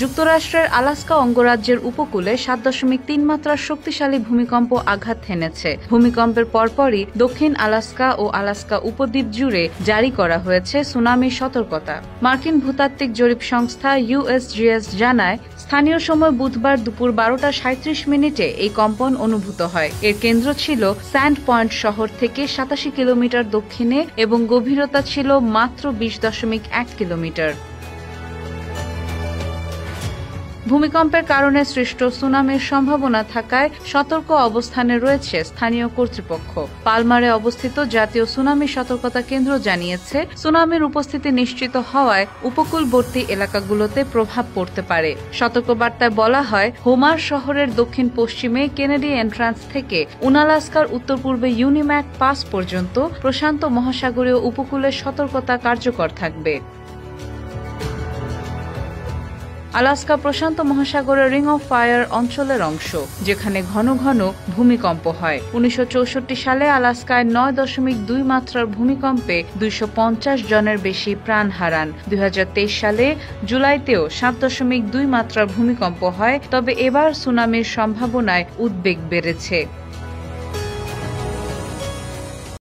যুক্তরাষ্ট্রের আলাস্কা অঙ্গরাজ্যের উপকূলে 7.3 মাত্রার শক্তিশালী ভূমিকম্প আঘাত হেনেছে। ভূমিকম্পের পরপরই দক্ষিণ আলাস্কা ও আলাস্কা উপদ্বীপ জুড়ে জারি করা হয়েছে সুনামি সতর্কতা। মার্কিন ভূতাত্ত্বিক জরিপ সংস্থা USGS জানায়, স্থানীয় সময় বুধবার দুপুর 12:37 এই কম্পন অনুভূত হয়। এর কেন্দ্র ছিল স্যান্ড পয়েন্ট শহর থেকে 87 কিলোমিটার দক্ষিণে এবং গভীরতা ছিল মাত্র 20.1 কিলোমিটার। ভূমিকম্পের কারণে সৃষ্ট সুনামির সম্ভাবনা থাকায় সতর্ক অবস্থানে রয়েছে স্থানীয় কর্তৃপক্ষ। পালমারে অবস্থিত জাতীয় সুনামি সতর্কতা কেন্দ্র জানিয়েছে, সুনামির উপস্থিতি নিশ্চিত হওয়ায় উপকূলবর্তী এলাকাগুলোতে প্রভাব পড়তে পারে। সতর্কবার্তায় বলা হয়, হোমার শহরের দক্ষিণ পশ্চিমে কেনেডি এন্ট্রান্স থেকে উনালাস্কার উত্তর পূর্বে ইউনিম্যাক পাস পর্যন্ত প্রশান্ত মহাসাগরীয় উপকূলে সতর্কতা কার্যকর থাকবে। আলাস্কা প্রশান্ত মহাসাগরের রিং অফ ফায়ার অঞ্চলের অংশ, যেখানে ঘন ঘন ভূমিকম্প হয়। 1964 সালে আলাস্কায় 9.2 মাত্রার ভূমিকম্পে 250 জনের বেশি প্রাণ হারান। 2023 সালে জুলাইতেও 7.2 মাত্রার ভূমিকম্প হয়, তবে এবার সুনামির সম্ভাবনায় উদ্বেগ বেড়েছে।